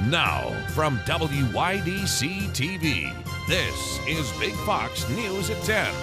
Now, from WYDC TV, this is Big Fox News at 10.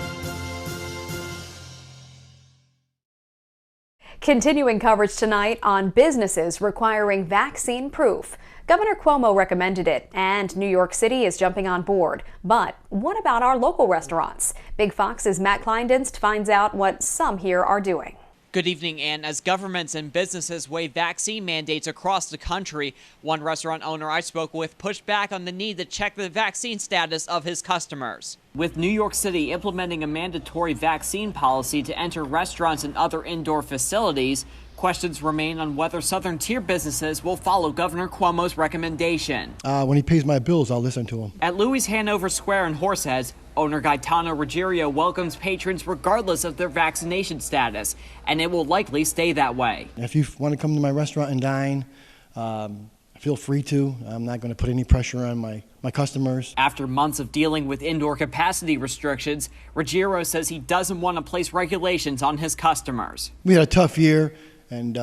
Continuing coverage tonight on businesses requiring vaccine proof. Governor Cuomo recommended it, and New York City is jumping on board. But what about our local restaurants? Big Fox's Matt Kleindienst finds out what some here are doing. Good evening, Ann. As governments and businesses weigh vaccine mandates across the country, one restaurant owner I spoke with pushed back on the need to check the vaccine status of his customers. With New York City implementing a mandatory vaccine policy to enter restaurants and other indoor facilities, questions remain on whether Southern tier businesses will follow Governor Cuomo's recommendation. When he pays my bills, I'll listen to him. At Louis Hanover Square in Horseheads, owner Gaetano Ruggiero welcomes patrons regardless of their vaccination status, and it will likely stay that way. If you want to come to my restaurant and dine, feel free to. I'm not going to put any pressure on my customers. After months of dealing with indoor capacity restrictions, Ruggiero says he doesn't want to place regulations on his customers. We had a tough year, and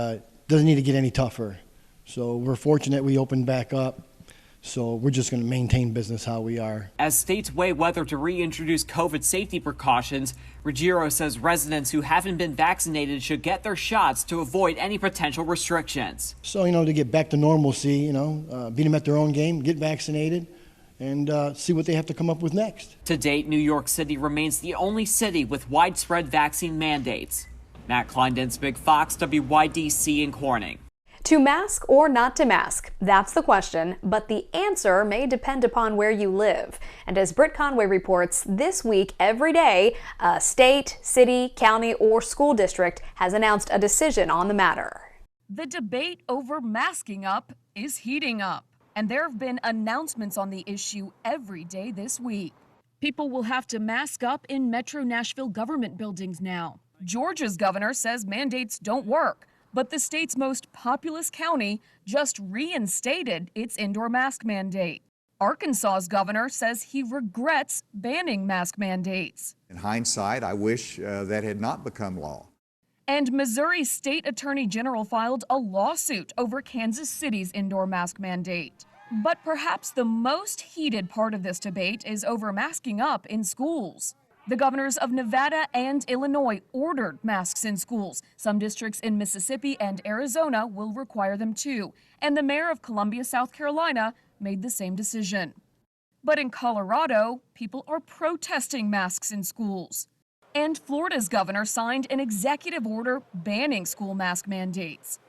doesn't need to get any tougher. So we're fortunate we opened back up. So we're just going to maintain business how we are. As states weigh whether to reintroduce COVID safety precautions, Ruggiero says residents who haven't been vaccinated should get their shots to avoid any potential restrictions. So, to get back to normalcy, beat them at their own game, get vaccinated, and see what they have to come up with next. To date, New York City remains the only city with widespread vaccine mandates. Matt Kleindienst, Big Fox, WYDC in Corning. To mask or not to mask? That's the question, but the answer may depend upon where you live. And as Britt Conway reports, this week, every day, a state, city, county, or school district has announced a decision on the matter. The debate over masking up is heating up, and there have been announcements on the issue every day this week. People will have to mask up in Metro Nashville government buildings now. Georgia's governor says mandates don't work, but the state's most populous county just reinstated its indoor mask mandate. Arkansas's governor says he regrets banning mask mandates. In hindsight, I wish that had not become law. And Missouri's state attorney general filed a lawsuit over Kansas City's indoor mask mandate. But perhaps the most heated part of this debate is over masking up in schools. The governors of Nevada and Illinois ordered masks in schools. Some districts in Mississippi and Arizona will require them too. And the mayor of Columbia, South Carolina, made the same decision. But in Colorado, people are protesting masks in schools. And Florida's governor signed an executive order banning school mask mandates.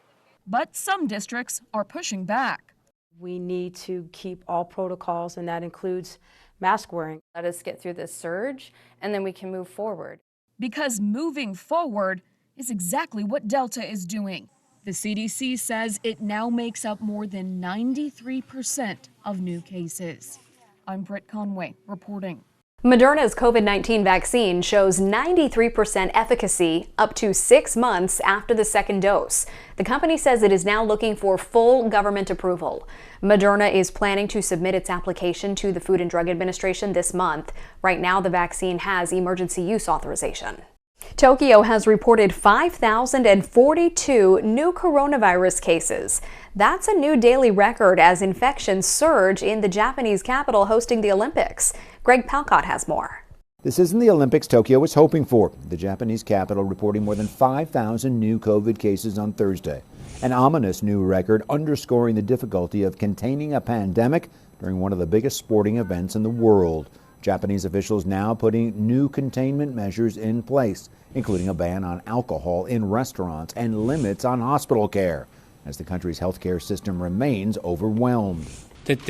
But some districts are pushing back. We need to keep all protocols, and that includes mask wearing. Let us get through this surge, and then we can move forward. Because moving forward is exactly what Delta is doing. The CDC says it now makes up more than 93% of new cases. I'm Britt Conway reporting. Moderna's COVID-19 vaccine shows 93% efficacy up to 6 months after the second dose. The company says it is now looking for full government approval. Moderna is planning to submit its application to the Food and Drug Administration this month. Right now, the vaccine has emergency use authorization. Tokyo has reported 5,042 new coronavirus cases. That's a new daily record as infections surge in the Japanese capital hosting the Olympics. Greg Palcott has more. This isn't the Olympics Tokyo was hoping for. The Japanese capital reporting more than 5,000 new COVID cases on Thursday. An ominous new record underscoring the difficulty of containing a pandemic during one of the biggest sporting events in the world. Japanese officials now putting new containment measures in place, including a ban on alcohol in restaurants and limits on hospital care, as the country's healthcare system remains overwhelmed. It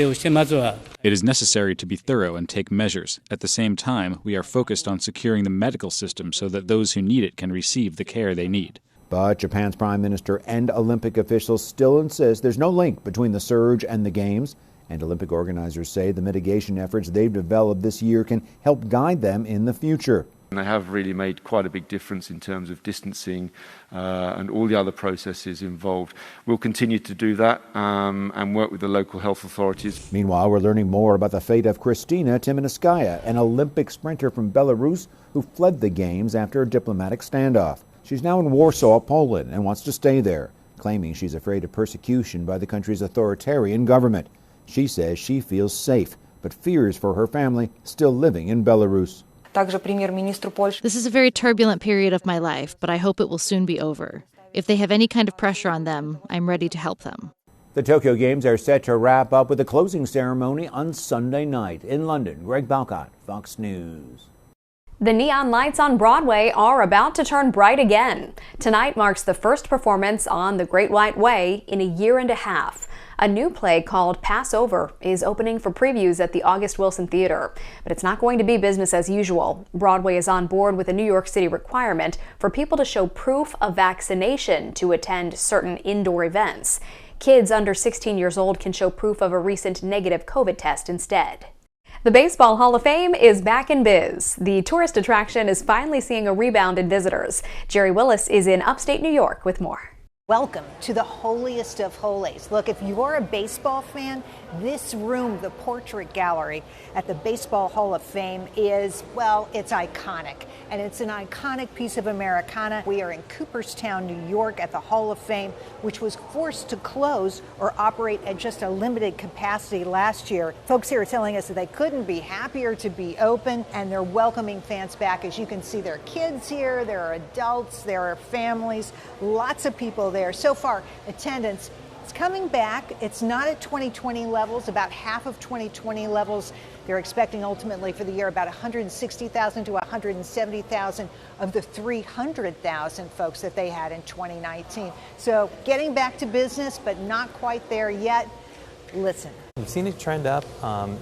is necessary to be thorough and take measures. At the same time, we are focused on securing the medical system so that those who need it can receive the care they need. But Japan's prime minister and Olympic officials still insist there's no link between the surge and the Games. And Olympic organizers say the mitigation efforts they've developed this year can help guide them in the future. And they have really made quite a big difference in terms of distancing and all the other processes involved. We'll continue to do that and work with the local health authorities. Meanwhile, we're learning more about the fate of Kristina Timanskaya, an Olympic sprinter from Belarus who fled the Games after a diplomatic standoff. She's now in Warsaw, Poland, and wants to stay there, claiming she's afraid of persecution by the country's authoritarian government. She says she feels safe, but fears for her family still living in Belarus. This is a very turbulent period of my life, but I hope it will soon be over. If they have any kind of pressure on them, I'm ready to help them. The Tokyo Games are set to wrap up with a closing ceremony on Sunday night. In London, Greg Balcott, Fox News. The neon lights on Broadway are about to turn bright again. Tonight marks the first performance on The Great White Way in a year and a half. A new play called Passover is opening for previews at the August Wilson Theater. But it's not going to be business as usual. Broadway is on board with a New York City requirement for people to show proof of vaccination to attend certain indoor events. Kids under 16 years old can show proof of a recent negative COVID test instead. The Baseball Hall of Fame is back in biz. The tourist attraction is finally seeing a rebound in visitors. Jerry Willis is in upstate New York with more. Welcome to the holiest of holies. Look, if you're a baseball fan, this room, the Portrait Gallery at the Baseball Hall of Fame is, well, it's iconic. And it's an iconic piece of Americana. We are in Cooperstown, New York at the Hall of Fame, which was forced to close or operate at just a limited capacity last year. Folks here are telling us that they couldn't be happier to be open, and they're welcoming fans back. As you can see, there are kids here, there are adults, there are families, lots of people there. So far, attendance is coming back. It's not at 2020 levels, about half of 2020 levels. They're expecting ultimately for the year about 160,000 to 170,000 of the 300,000 folks that they had in 2019. So getting back to business, but not quite there yet. Listen. We've seen it trend up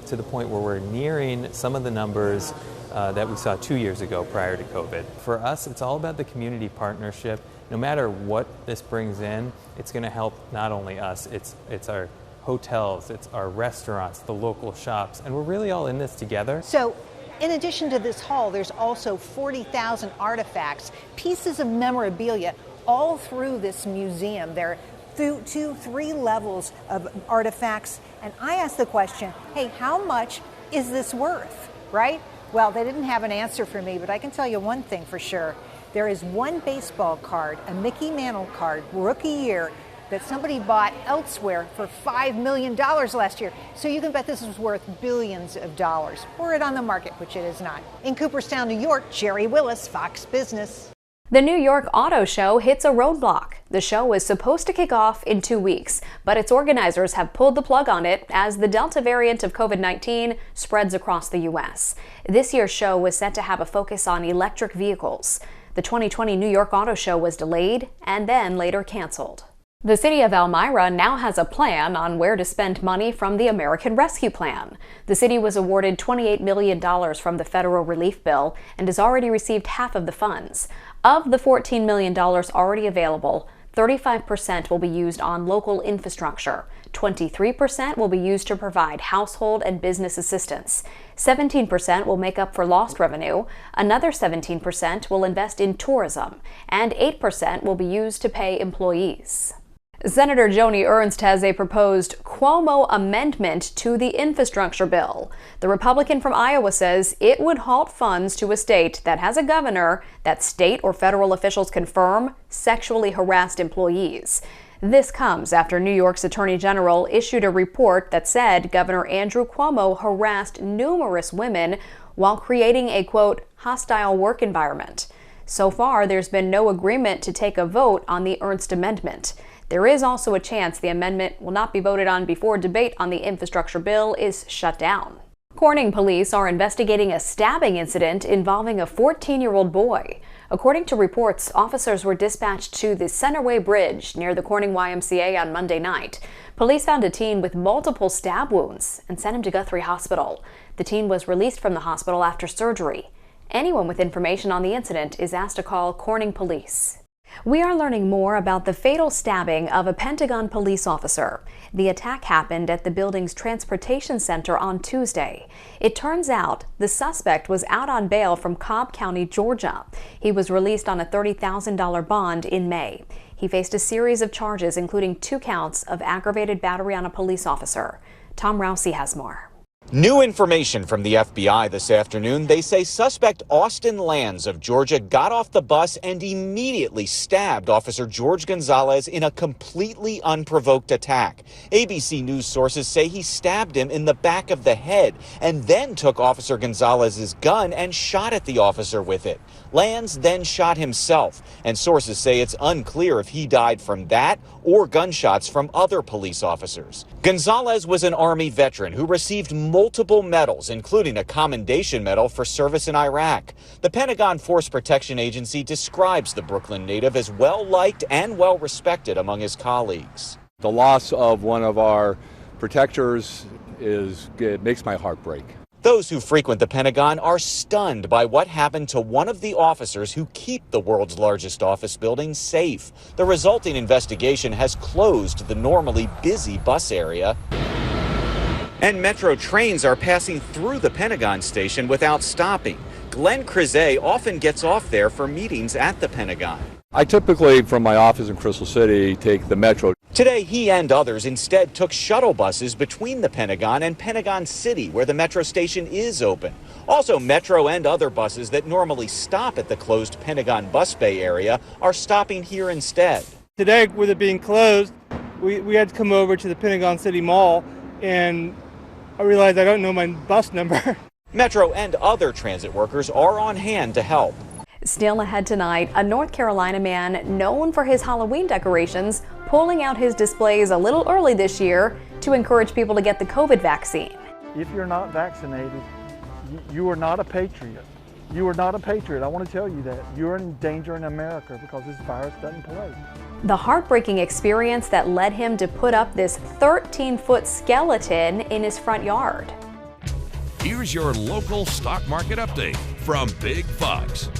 to the point where we're nearing some of the numbers that we saw 2 years ago prior to COVID. For us, it's all about the community partnership. No matter what this brings in, it's going to help not only us, it's our hotels, it's our restaurants, the local shops, and we're really all in this together. So in addition to this hall, there's also 40,000 artifacts, pieces of memorabilia all through this museum. There are 3 levels of artifacts. And I asked the question, hey, how much is this worth, right? Well, they didn't have an answer for me, but I can tell you one thing for sure. There is one baseball card, a Mickey Mantle card, rookie year, that somebody bought elsewhere for $5 million last year. So you can bet this is worth billions of dollars, were it on the market, which it is not. In Cooperstown, New York, Jerry Willis, Fox Business. The New York Auto Show hits a roadblock. The show was supposed to kick off in 2 weeks, but its organizers have pulled the plug on it as the Delta variant of COVID-19 spreads across the U.S. This year's show was set to have a focus on electric vehicles. The 2020 New York Auto Show was delayed and then later canceled. The city of Elmira now has a plan on where to spend money from the American Rescue Plan. The city was awarded $28 million from the federal relief bill and has already received half of the funds. Of the $14 million already available, 35% will be used on local infrastructure. 23% will be used to provide household and business assistance. 17% will make up for lost revenue. Another 17% will invest in tourism. And 8% will be used to pay employees. Senator Joni Ernst has a proposed Cuomo amendment to the infrastructure bill. The Republican from Iowa says it would halt funds to a state that has a governor that state or federal officials confirm sexually harassed employees. This comes after New York's Attorney General issued a report that said Governor Andrew Cuomo harassed numerous women while creating a, quote, hostile work environment. So far, there's been no agreement to take a vote on the Ernst amendment. There is also a chance the amendment will not be voted on before debate on the infrastructure bill is shut down. Corning police are investigating a stabbing incident involving a 14-year-old boy. According to reports, officers were dispatched to the Centerway Bridge near the Corning YMCA on Monday night. Police found a teen with multiple stab wounds and sent him to Guthrie Hospital. The teen was released from the hospital after surgery. Anyone with information on the incident is asked to call Corning Police. We are learning more about the fatal stabbing of a Pentagon police officer. The attack happened at the building's transportation center on Tuesday. It turns out the suspect was out on bail from Cobb County, Georgia. He was released on a $30,000 bond in May. He faced a series of charges, including 2 counts of aggravated battery on a police officer. Tom Rousey has more. New information from the FBI this afternoon. They say suspect Austin Lands of Georgia got off the bus and immediately stabbed Officer George Gonzalez in a completely unprovoked attack. ABC News sources say he stabbed him in the back of the head and then took Officer Gonzalez's gun and shot at the officer with it. Lands then shot himself, and sources say it's unclear if he died from that or gunshots from other police officers. Gonzalez was an Army veteran who received multiple medals, including a Commendation Medal for service in Iraq. The Pentagon Force Protection Agency describes the Brooklyn native as well-liked and well-respected among his colleagues. The loss of one of our protectors it makes my heart break. Those who frequent the Pentagon are stunned by what happened to one of the officers who keep the world's largest office building safe. The resulting investigation has closed the normally busy bus area. And Metro trains are passing through the Pentagon station without stopping. Glenn Crizet often gets off there for meetings at the Pentagon. I typically, from my office in Crystal City, take the Metro. Today, he and others instead took shuttle buses between the Pentagon and Pentagon City, where the Metro station is open. Also, Metro and other buses that normally stop at the closed Pentagon bus bay area are stopping here instead. Today, with it being closed, we had to come over to the Pentagon City Mall, and I realized I don't know my bus number. Metro and other transit workers are on hand to help. Still ahead tonight, a North Carolina man known for his Halloween decorations pulling out his displays a little early this year to encourage people to get the COVID vaccine. If you're not vaccinated, you are not a patriot. You are not a patriot. I want to tell you that. You're in danger in America because this virus doesn't play. The heartbreaking experience that led him to put up this 13-foot skeleton in his front yard. Here's your local stock market update from Big Fox.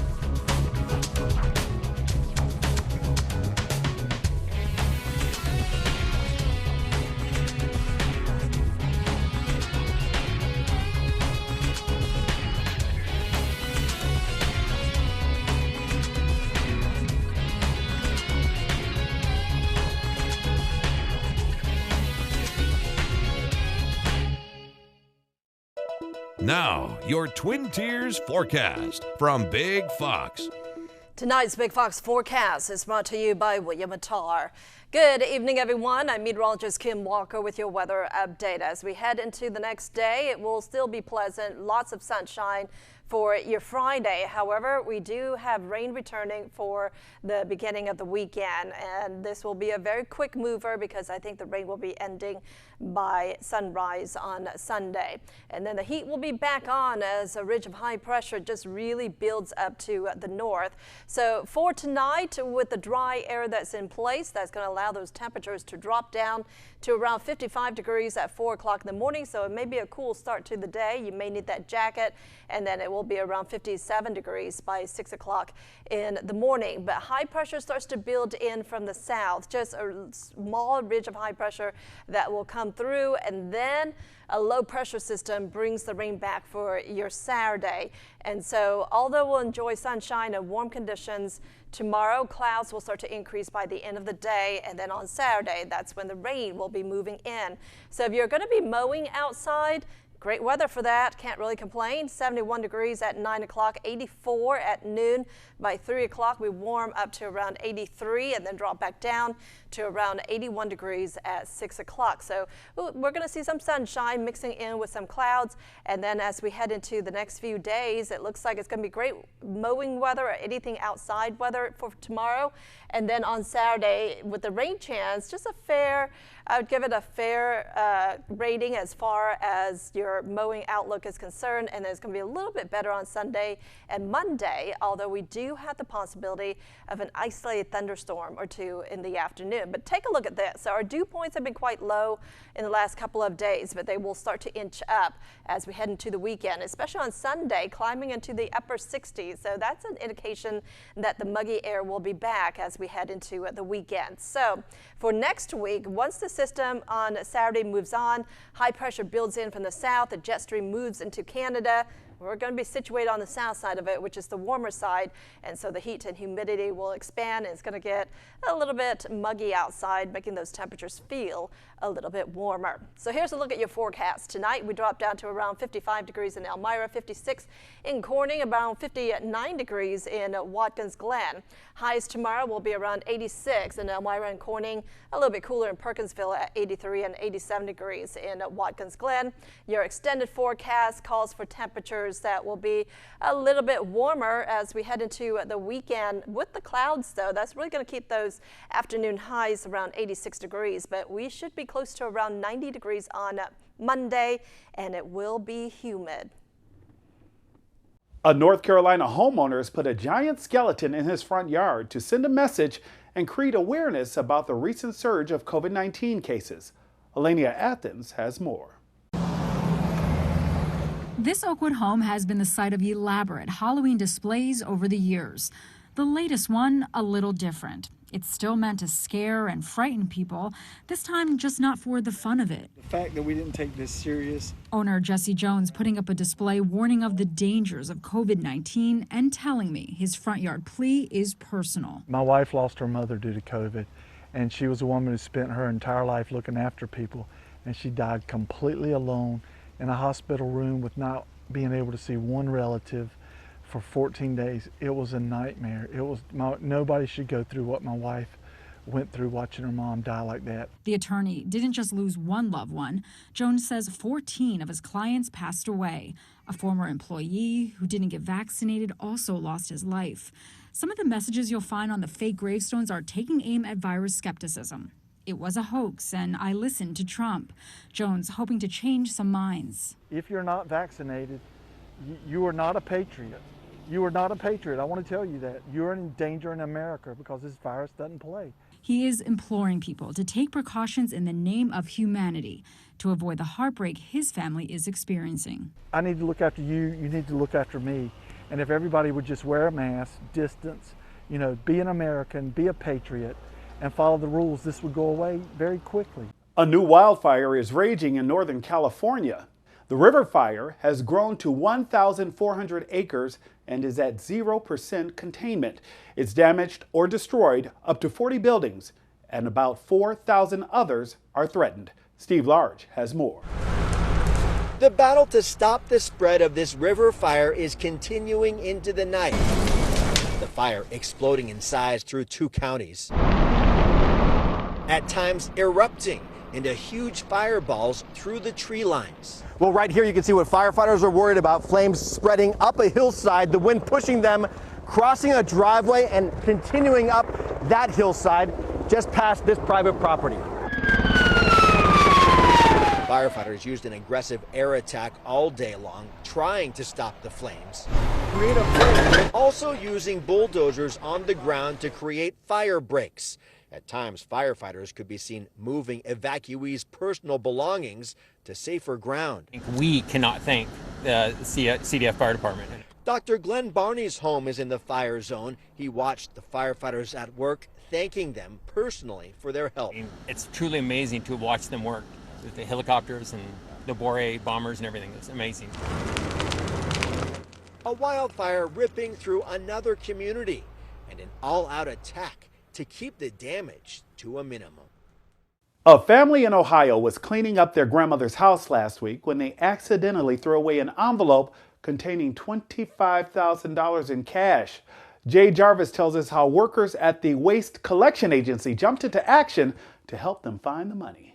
Now, your Twin Tiers forecast from Big Fox. Tonight's Big Fox forecast is brought to you by William Attar. Good evening, everyone. I'm meteorologist Kim Walker with your weather update. As we head into the next day, it will still be pleasant, lots of sunshine for your Friday. However, we do have rain returning for the beginning of the weekend, and this will be a very quick mover because I think the rain will be ending by sunrise on Sunday. And then the heat will be back on as a ridge of high pressure just really builds up to the north. So for tonight, with the dry air that's in place, that's going to allow those temperatures to drop down to around 55 degrees at 4 o'clock in the morning. So it may be a cool start to the day. You may need that jacket, and then it will be around 57 degrees by 6 o'clock in the morning. But high pressure starts to build in from the south, just a small ridge of high pressure that will come through, and then a low pressure system brings the rain back for your Saturday. And so although we'll enjoy sunshine and warm conditions, tomorrow clouds will start to increase by the end of the day, and then on Saturday, that's when the rain will be moving in. So if you're going to be mowing outside, great weather for that. Can't really complain. 71 degrees at 9 o'clock, 84 at noon. By 3 o'clock, we warm up to around 83 and then drop back down to around 81 degrees at 6 o'clock. So we're going to see some sunshine mixing in with some clouds. And then as we head into the next few days, it looks like it's going to be great mowing weather or anything outside weather for tomorrow. And then on Saturday, with the rain chance, just a fair, I would give it a fair rating as far as your mowing outlook is concerned. And it's going to be a little bit better on Sunday and Monday, although we do have the possibility of an isolated thunderstorm or two in the afternoon. But take a look at this. So our dew points have been quite low in the last couple of days, but they will start to inch up as we head into the weekend, especially on Sunday, climbing into the upper 60s. So that's an indication that the muggy air will be back as we head into the weekend. So for next week, once the system on Saturday moves on, high pressure builds in from the south, the jet stream moves into Canada. we're going to be situated on the south side of it, which is the warmer side, and so the heat and humidity will expand, and it's going to get a little bit muggy outside, making those temperatures feel a little bit warmer. So here's a look at your forecast. Tonight we drop down to around 55 degrees in Elmira, 56 in Corning, around 59 degrees in Watkins Glen. Highs tomorrow will be around 86 in Elmira and Corning, a little bit cooler in Perkinsville at 83 and 87 degrees in Watkins Glen. Your extended forecast calls for temperatures that will be a little bit warmer as we head into the weekend. With the clouds, though, that's really going to keep those afternoon highs around 86 degrees, but we should be close to around 90 degrees on Monday, and it will be humid. A North Carolina homeowner has put a giant skeleton in his front yard to send a message and create awareness about the recent surge of COVID-19 cases. Elenia Athens has more. This Oakwood home has been the site of elaborate Halloween displays over the years. The latest one, a little different. It's still meant to scare and frighten people, this time just not for the fun of it. The fact that we didn't take this serious. Owner Jesse Jones putting up a display warning of the dangers of COVID-19 and telling me his front yard plea is personal. My wife lost her mother due to COVID, and she was a woman who spent her entire life looking after people, and she died completely alone in a hospital room with not being able to see one relative for 14 days. It was a nightmare. Nobody should go through what my wife went through watching her mom die like that. The attorney didn't just lose one loved one. Jones says 14 of his clients passed away. A former employee who didn't get vaccinated also lost his life. Some of the messages you'll find on the fake gravestones are taking aim at virus skepticism. It was a hoax, and I listened to Trump. Jones hoping to change some minds. If you're not vaccinated, you are not a patriot. You are not a patriot. I want to tell you that. You're in danger in America because this virus doesn't play. He is imploring people to take precautions in the name of humanity to avoid the heartbreak his family is experiencing. I need to look after you. You need to look after me. And if everybody would just wear a mask, distance, be an American, be a patriot, and follow the rules, this would go away very quickly. A new wildfire is raging in Northern California. The river fire has grown to 1,400 acres and is at 0% containment. It's damaged or destroyed up to 40 buildings, and about 4,000 others are threatened. Steve Large has more. The battle to stop the spread of this river fire is continuing into the night. The fire exploding in size through 2 counties. At times erupting into huge fireballs through the tree lines. Well, right here you can see what firefighters are worried about: flames spreading up a hillside, the wind pushing them, crossing a driveway and continuing up that hillside just past this private property. Firefighters used an aggressive air attack all day long, trying to stop the flames. Also using bulldozers on the ground to create fire breaks. At times, firefighters could be seen moving evacuees' personal belongings to safer ground. We cannot thank the CDF Fire Department. Dr. Glenn Barney's home is in the fire zone. He watched the firefighters at work, thanking them personally for their help. It's truly amazing to watch them work with the helicopters and the Boré bombers and everything. It's amazing. A wildfire ripping through another community and an all-out attack to keep the damage to a minimum. A family in Ohio was cleaning up their grandmother's house last week when they accidentally threw away an envelope containing $25,000 in cash. Jay Jarvis tells us how workers at the Waste Collection Agency jumped into action to help them find the money.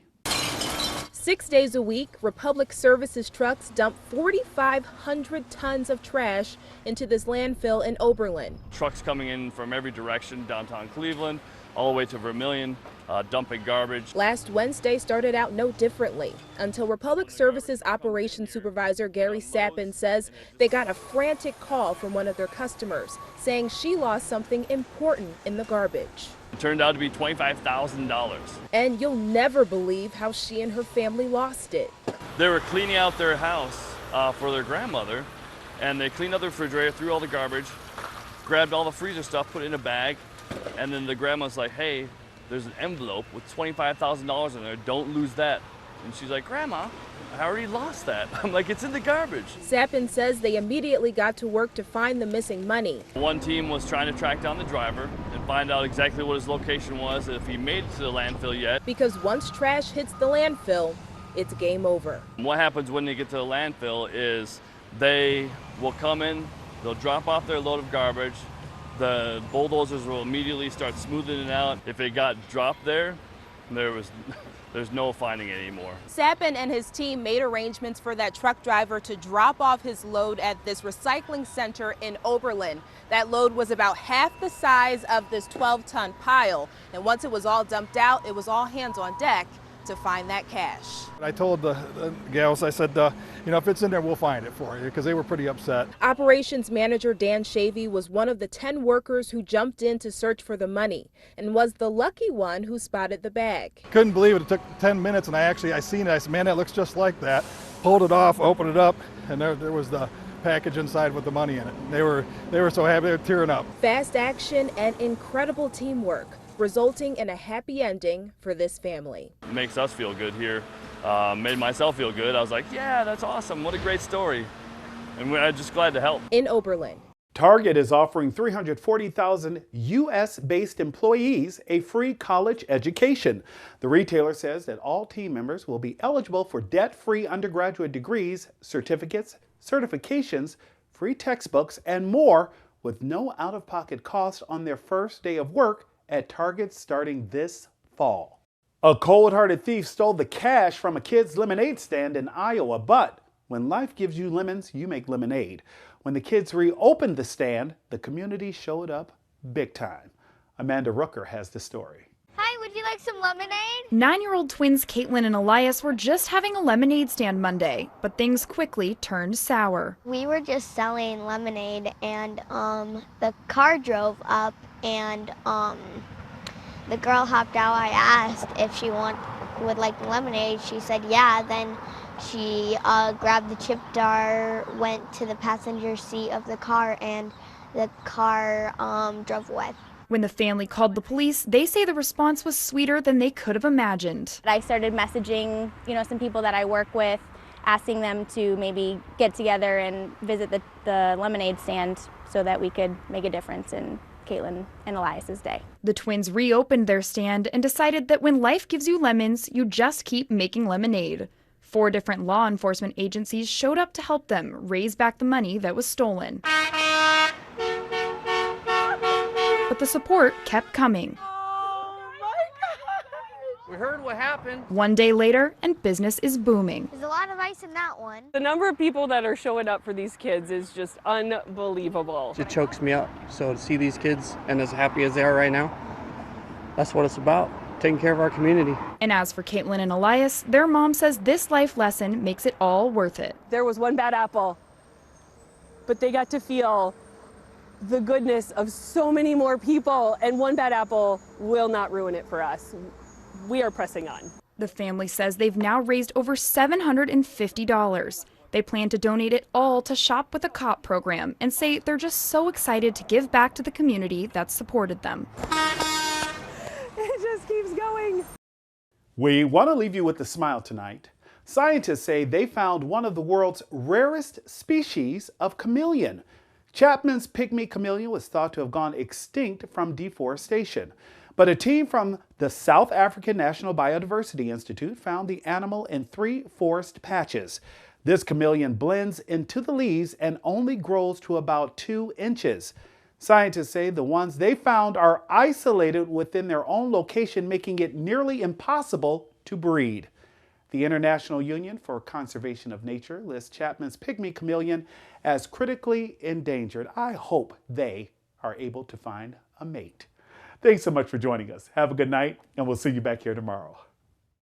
6 days a week, Republic Services trucks dump 4,500 tons of trash into this landfill in Oberlin. Trucks coming in from every direction, downtown Cleveland, all the way to Vermilion, dumping garbage. Last Wednesday started out no differently until Republic Services Operations Supervisor Gary Sappin says they got a frantic call from one of their customers saying she lost something important in the garbage. It turned out to be $25,000. And you'll never believe how she and her family lost it. They were cleaning out their house for their grandmother, and they cleaned out the refrigerator, threw all the garbage, grabbed all the freezer stuff, put it in a bag, and then the grandma's like, hey, there's an envelope with $25,000 in there, don't lose that. And she's like, Grandma, I already lost that. I'm like, it's in the garbage. Sappin says they immediately got to work to find the missing money. One team was trying to track down the driver and find out exactly what his location was, if he made it to the landfill yet. Because once trash hits the landfill, it's game over. What happens when they get to the landfill is they will come in, they'll drop off their load of garbage, the bulldozers will immediately start smoothing it out. If it got dropped there, there's no finding it anymore. Sappin and his team made arrangements for that truck driver to drop off his load at this recycling center in Oberlin. That load was about half the size of this 12-ton pile. And once it was all dumped out, it was all hands on deck to find that cash. I told the gals, I said, if it's in there, we'll find it for you, because they were pretty upset. Operations manager Dan Shavy was one of the 10 workers who jumped in to search for the money and was the lucky one who spotted the bag. Couldn't believe it. It took 10 minutes, and I seen it. I said, man, that looks just like that. Pulled it off, opened it up, and there was the package inside with the money in it. They were so happy, they were tearing up. Fast action and incredible teamwork, resulting in a happy ending for this family. It makes us feel good here. Made myself feel good. I was like, yeah, that's awesome. What a great story. And I'm just glad to help. In Oberlin. Target is offering 340,000 U.S.-based employees a free college education. The retailer says that all team members will be eligible for debt-free undergraduate degrees, certificates, certifications, free textbooks, and more with no out-of-pocket cost on their first day of work at Target starting this fall. A cold-hearted thief stole the cash from a kid's lemonade stand in Iowa, but when life gives you lemons, you make lemonade. When the kids reopened the stand, the community showed up big time. Amanda Rooker has the story. Hi, would you like some lemonade? 9-year-old twins Caitlin and Elias were just having a lemonade stand Monday, but things quickly turned sour. We were just selling lemonade, and the car drove up, and the girl hopped out. I asked if she would like lemonade. She said yeah. Then she grabbed the chip jar, went to the passenger seat of the car, and the car drove away. When the family called the police, they say the response was sweeter than they could have imagined. I started messaging, some people that I work with, asking them to maybe get together and visit the lemonade stand so that we could make a difference in Caitlin and Elias's day. The twins reopened their stand and decided that when life gives you lemons, you just keep making lemonade. 4 different law enforcement agencies showed up to help them raise back the money that was stolen. But the support kept coming. We heard what happened. One day later, and business is booming. There's a lot of ice in that one. The number of people that are showing up for these kids is just unbelievable. It chokes me up. So to see these kids and as happy as they are right now, that's what it's about, taking care of our community. And as for Caitlin and Elias, their mom says this life lesson makes it all worth it. There was one bad apple, but they got to feel the goodness of so many more people, and one bad apple will not ruin it for us. We are pressing on. The family says they've now raised over $750. They plan to donate it all to Shop with a Cop program and say they're just so excited to give back to the community that supported them. It just keeps going. We want to leave you with a smile tonight. Scientists say they found one of the world's rarest species of chameleon. Chapman's pygmy chameleon was thought to have gone extinct from deforestation. But a team from the South African National Biodiversity Institute found the animal in 3 forest patches. This chameleon blends into the leaves and only grows to about 2 inches. Scientists say the ones they found are isolated within their own location, making it nearly impossible to breed. The International Union for Conservation of Nature lists Chapman's pygmy chameleon as critically endangered. I hope they are able to find a mate. Thanks so much for joining us. Have a good night, and we'll see you back here tomorrow.